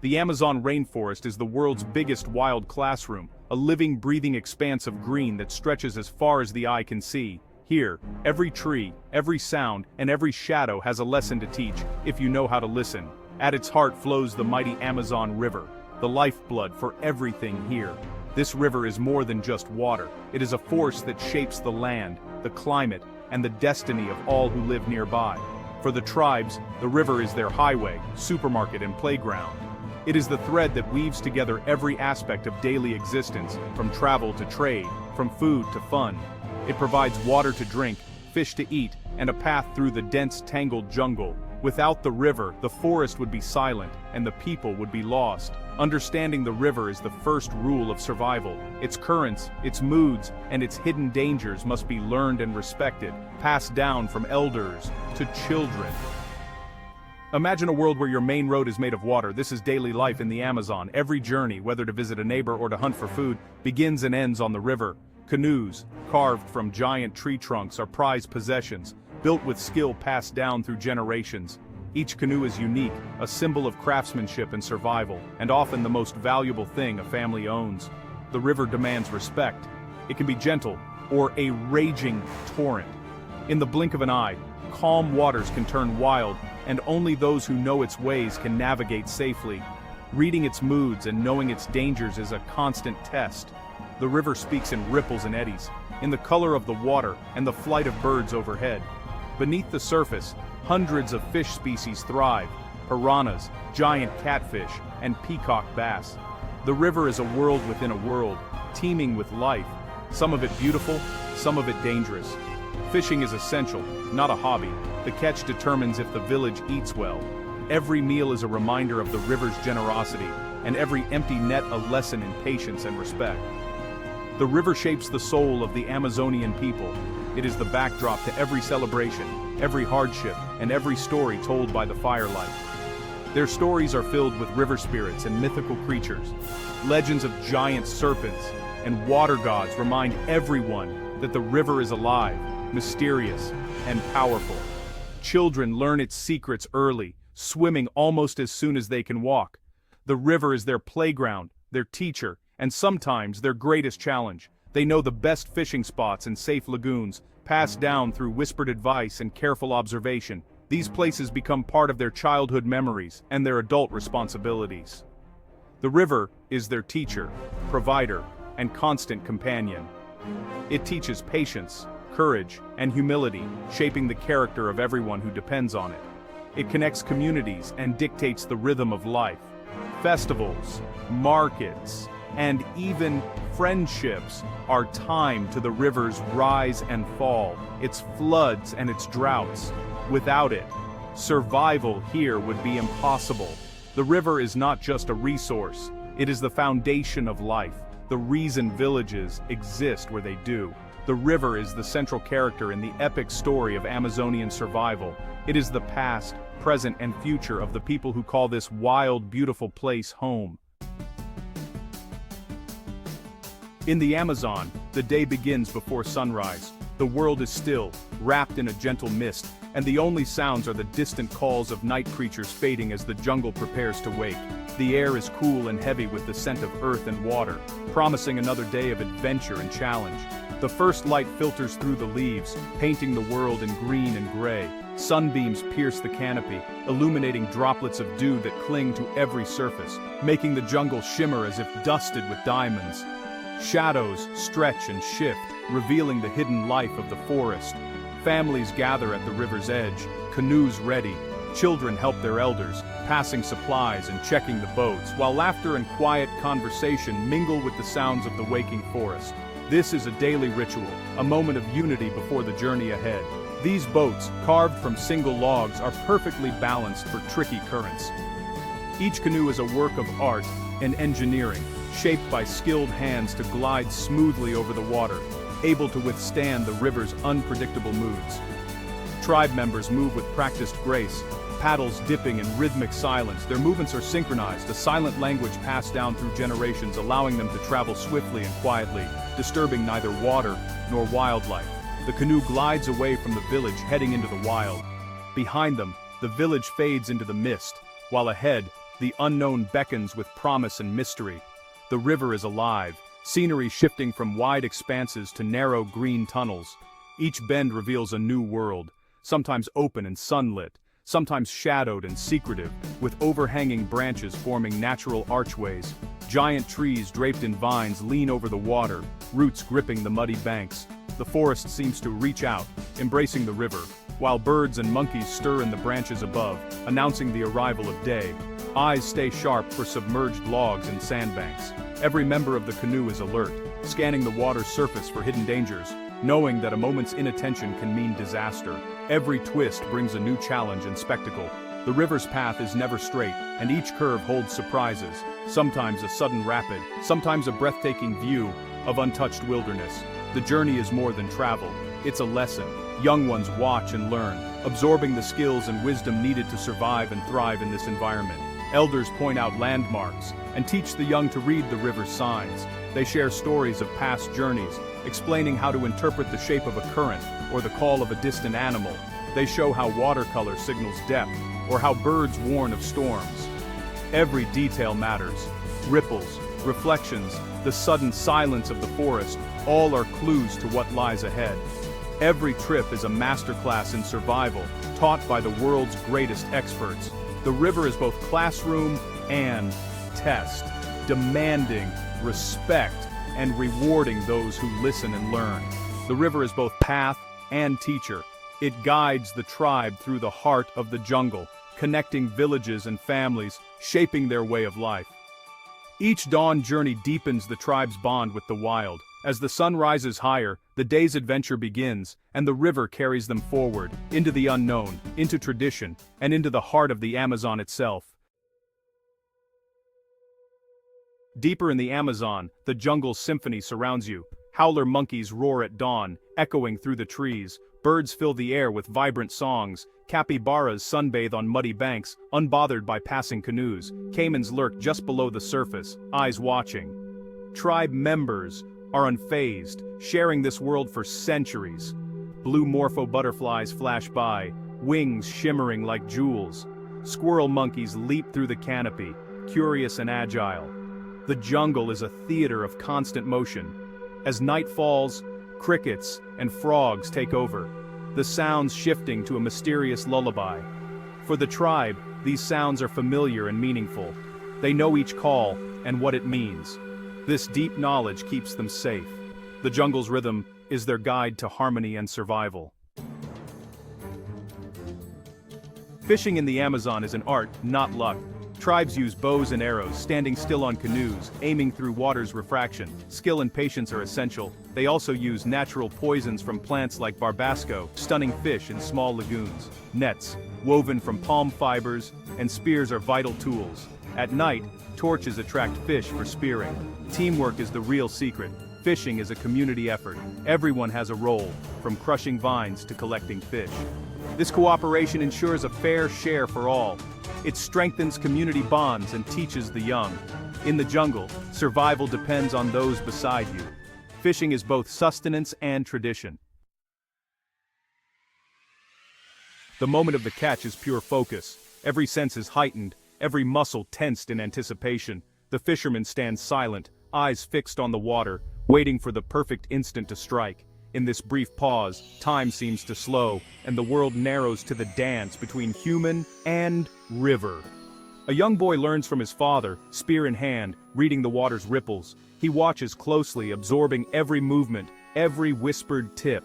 The Amazon rainforest is the world's biggest wild classroom, a living, breathing expanse of green that stretches as far as the eye can see. Here, every tree, every sound, and every shadow has a lesson to teach, if you know how to listen. At its heart flows the mighty Amazon River, the lifeblood for everything here. This river is more than just water. It is a force that shapes the land, the climate, and the destiny of all who live nearby. For the tribes, the river is their highway, supermarket, and playground. It is the thread that weaves together every aspect of daily existence, from travel to trade, from food to fun. It provides water to drink, fish to eat, and a path through the dense, tangled jungle. Without the river, the forest would be silent, and the people would be lost. Understanding the river is the first rule of survival. Its currents, its moods, and its hidden dangers must be learned and respected, passed down from elders to children. Imagine a world where your main road is made of water. This is daily life in the Amazon. Every journey, whether to visit a neighbor or to hunt for food, begins and ends on the river. Canoes, carved from giant tree trunks, are prized possessions, built with skill passed down through generations. Each canoe is unique, a symbol of craftsmanship and survival, and often the most valuable thing a family owns. The river demands respect. It can be gentle, or a raging torrent. In the blink of an eye, calm waters can turn wild, and only those who know its ways can navigate safely. Reading its moods and knowing its dangers is a constant test. The river speaks in ripples and eddies, in the color of the water and the flight of birds overhead. Beneath the surface, hundreds of fish species thrive: piranhas, giant catfish, and peacock bass. The river is a world within a world, teeming with life, some of it beautiful, some of it dangerous. Fishing is essential, not a hobby. The catch determines if the village eats well. Every meal is a reminder of the river's generosity, and every empty net a lesson in patience and respect. The river shapes the soul of the Amazonian people. It is the backdrop to every celebration, every hardship, and every story told by the firelight. Their stories are filled with river spirits and mythical creatures. Legends of giant serpents and water gods remind everyone that the river is alive, mysterious, and powerful. Children learn its secrets early, swimming almost as soon as they can walk. The river is their playground, their teacher, and sometimes their greatest challenge. They know the best fishing spots and safe lagoons, passed down through whispered advice and careful observation. These places become part of their childhood memories and their adult responsibilities. The river is their teacher, provider, and constant companion. It teaches patience, courage, and humility, shaping the character of everyone who depends on it. It connects communities and dictates the rhythm of life. Festivals, markets, and even friendships are timed to the river's rise and fall, its floods and its droughts. Without it, survival here would be impossible. The river is not just a resource, it is the foundation of life, the reason villages exist where they do. The river is the central character in the epic story of Amazonian survival. It is the past, present, and future of the people who call this wild, beautiful place home. In the Amazon, the day begins before sunrise. The world is still, wrapped in a gentle mist, and the only sounds are the distant calls of night creatures fading as the jungle prepares to wake. The air is cool and heavy with the scent of earth and water, promising another day of adventure and challenge. The first light filters through the leaves, painting the world in green and gray. Sunbeams pierce the canopy, illuminating droplets of dew that cling to every surface, making the jungle shimmer as if dusted with diamonds. Shadows stretch and shift, revealing the hidden life of the forest. Families gather at the river's edge, canoes ready. Children help their elders, passing supplies and checking the boats, while laughter and quiet conversation mingle with the sounds of the waking forest. This is a daily ritual, a moment of unity before the journey ahead. These boats, carved from single logs, are perfectly balanced for tricky currents. Each canoe is a work of art and engineering, shaped by skilled hands to glide smoothly over the water, able to withstand the river's unpredictable moods. Tribe members move with practiced grace, paddles dipping in rhythmic silence. Their movements are synchronized, a silent language passed down through generations, allowing them to travel swiftly and quietly, disturbing neither water nor wildlife. The canoe glides away from the village, heading into the wild. Behind them, the village fades into the mist, while ahead, The unknown beckons with promise and mystery. The river is alive, scenery shifting from wide expanses to narrow green tunnels. Each bend reveals a new world, sometimes open and sunlit, sometimes shadowed and secretive, with overhanging branches forming natural archways. Giant trees draped in vines lean over the water, roots gripping the muddy banks. The forest seems to reach out, embracing the river, while birds and monkeys stir in the branches above, announcing the arrival of day. Eyes stay sharp for submerged logs and sandbanks. Every member of the canoe is alert, scanning the water's surface for hidden dangers, knowing that a moment's inattention can mean disaster. Every twist brings a new challenge and spectacle. The river's path is never straight, and each curve holds surprises, sometimes a sudden rapid, sometimes a breathtaking view of untouched wilderness. The journey is more than travel, it's a lesson. Young ones watch and learn, absorbing the skills and wisdom needed to survive and thrive in this environment. Elders point out landmarks and teach the young to read the river's signs. They share stories of past journeys, explaining how to interpret the shape of a current or the call of a distant animal. They show how watercolor signals depth or how birds warn of storms. Every detail matters. Ripples, reflections, the sudden silence of the forest, all are clues to what lies ahead. Every trip is a masterclass in survival, taught by the world's greatest experts. The river is both classroom and test, demanding respect and rewarding those who listen and learn. The river is both path and teacher. It guides the tribe through the heart of the jungle, connecting villages and families, shaping their way of life. Each dawn journey deepens the tribe's bond with the wild. As the sun rises higher, the day's adventure begins, and the river carries them forward, into the unknown, into tradition, and into the heart of the Amazon itself. Deeper in the Amazon, the jungle's symphony surrounds you. Howler monkeys roar at dawn, echoing through the trees. Birds fill the air with vibrant songs. Capybaras sunbathe on muddy banks, unbothered by passing canoes. Caimans lurk just below the surface, eyes watching. Tribe members are unfazed, sharing this world for centuries. Blue morpho butterflies flash by, wings shimmering like jewels. Squirrel monkeys leap through the canopy, curious and agile. The jungle is a theater of constant motion. As night falls, crickets and frogs take over, the sounds shifting to a mysterious lullaby. For the tribe, these sounds are familiar and meaningful. They know each call and what it means. This deep knowledge keeps them safe. The jungle's rhythm is their guide to harmony and survival. Fishing in the Amazon is an art, not luck. Tribes use bows and arrows, standing still on canoes, aiming through water's refraction. Skill and patience are essential. They also use natural poisons from plants like barbasco, stunning fish in small lagoons. Nets, woven from palm fibers, and spears are vital tools. At night, torches attract fish for spearing. Teamwork is the real secret. Fishing is a community effort. Everyone has a role, from crushing vines to collecting fish. This cooperation ensures a fair share for all. It strengthens community bonds and teaches the young. In the jungle, survival depends on those beside you. Fishing is both sustenance and tradition. The moment of the catch is pure focus. Every sense is heightened, every muscle tensed in anticipation. The fisherman stands silent, eyes fixed on the water, waiting for the perfect instant to strike. In this brief pause, time seems to slow, and the world narrows to the dance between human and river. A young boy learns from his father, spear in hand, reading the water's ripples. He watches closely, absorbing every movement, every whispered tip.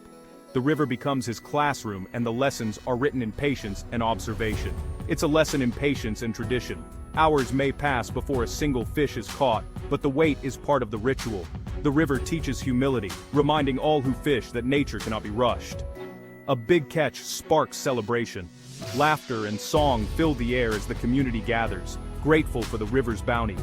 The river becomes his classroom, and the lessons are written in patience and observation. It's a lesson in patience and tradition. Hours may pass before a single fish is caught, but the wait is part of the ritual. The river teaches humility, reminding all who fish that nature cannot be rushed. A big catch sparks celebration. Laughter and song fill the air as the community gathers, grateful for the river's bounty.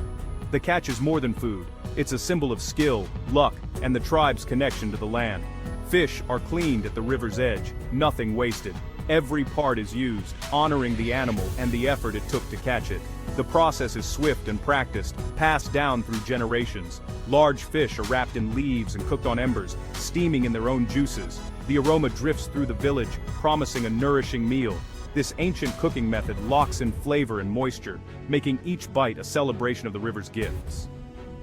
The catch is more than food. It's a symbol of skill, luck, and the tribe's connection to the land. Fish are cleaned at the river's edge, nothing wasted. Every part is used, honoring the animal and the effort it took to catch it. The process is swift and practiced, passed down through generations. Large fish are wrapped in leaves and cooked on embers, steaming in their own juices. The aroma drifts through the village, promising a nourishing meal. This ancient cooking method locks in flavor and moisture, making each bite a celebration of the river's gifts.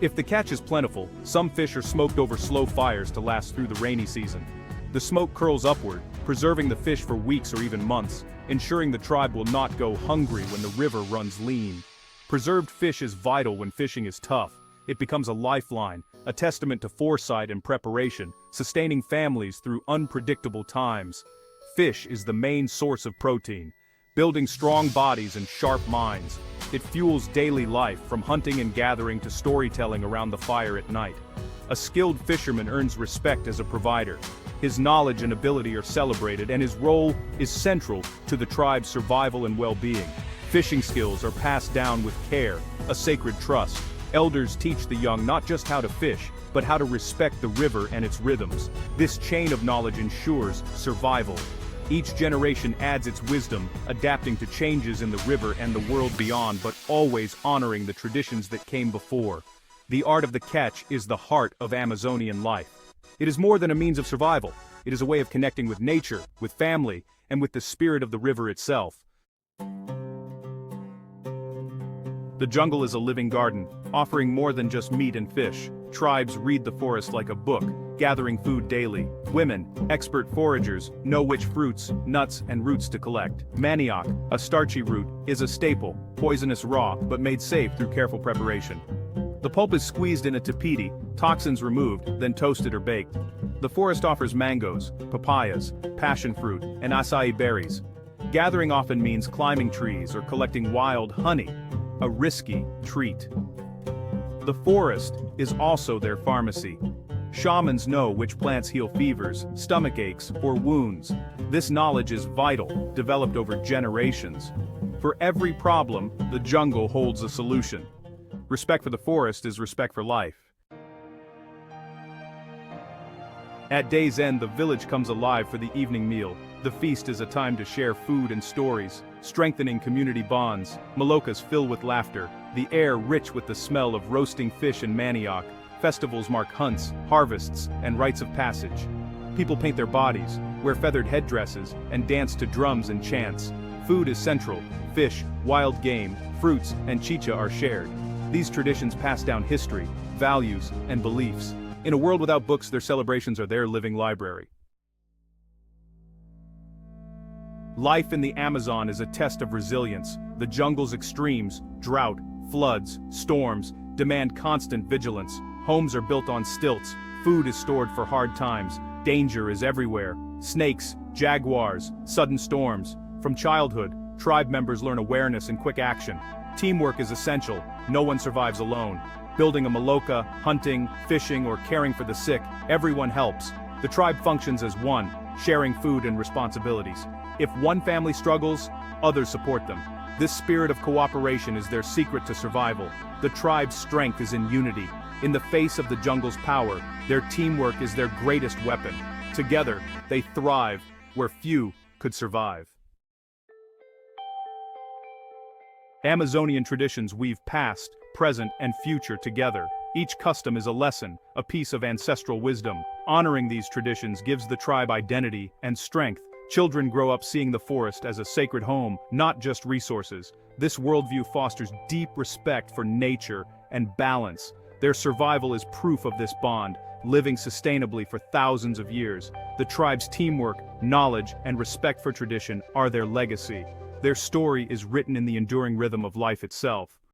If the catch is plentiful, some fish are smoked over slow fires to last through the rainy season. The smoke curls upward, preserving the fish for weeks or even months, ensuring the tribe will not go hungry when the river runs lean. Preserved fish is vital when fishing is tough. It becomes a lifeline, a testament to foresight and preparation, sustaining families through unpredictable times. Fish is the main source of protein, building strong bodies and sharp minds. It fuels daily life, from hunting and gathering to storytelling around the fire at night. A skilled fisherman earns respect as a provider. His knowledge and ability are celebrated, and his role is central to the tribe's survival and well-being. Fishing skills are passed down with care, a sacred trust. Elders teach the young not just how to fish, but how to respect the river and its rhythms. This chain of knowledge ensures survival. Each generation adds its wisdom, adapting to changes in the river and the world beyond, but always honoring the traditions that came before. The art of the catch is the heart of Amazonian life. It is more than a means of survival. It is a way of connecting with nature, with family, and with the spirit of the river itself. The jungle is a living garden, offering more than just meat and fish. Tribes read the forest like a book, gathering food daily. Women, expert foragers, know which fruits, nuts, and roots to collect. Manioc, a starchy root, is a staple, poisonous raw, but made safe through careful preparation. The pulp is squeezed in a tapiti, toxins removed, then toasted or baked. The forest offers mangoes, papayas, passion fruit, and acai berries. Gathering often means climbing trees or collecting wild honey, a risky treat. The forest is also their pharmacy. Shamans know which plants heal fevers, stomach aches, or wounds. This knowledge is vital, developed over generations. For every problem, the jungle holds a solution. Respect for the forest is respect for life. At day's end, the village comes alive for the evening meal. The feast is a time to share food and stories, strengthening community bonds. Malokas fill with laughter, the air rich with the smell of roasting fish and manioc. Festivals mark hunts, harvests, and rites of passage. People paint their bodies, wear feathered headdresses, and dance to drums and chants. Food is central. Fish, wild game, fruits, and chicha are shared. These traditions pass down history, values, and beliefs. In a world without books, their celebrations are their living library. Life in the Amazon is a test of resilience. The jungle's extremes, drought, floods, storms, demand constant vigilance. Homes are built on stilts, food is stored for hard times, danger is everywhere. Snakes, jaguars, sudden storms. From childhood, tribe members learn awareness and quick action. Teamwork is essential, no one survives alone. Building a maloka, hunting, fishing, or caring for the sick, everyone helps. The tribe functions as one, sharing food and responsibilities. If one family struggles, others support them. This spirit of cooperation is their secret to survival. The tribe's strength is in unity. In the face of the jungle's power, their teamwork is their greatest weapon. Together, they thrive where few could survive. Amazonian traditions weave past, present, and future together. Each custom is a lesson, a piece of ancestral wisdom. Honoring these traditions gives the tribe identity and strength. Children grow up seeing the forest as a sacred home, not just resources. This worldview fosters deep respect for nature and balance. Their survival is proof of this bond, living sustainably for thousands of years. The tribe's teamwork, knowledge, and respect for tradition are their legacy. Their story is written in the enduring rhythm of life itself.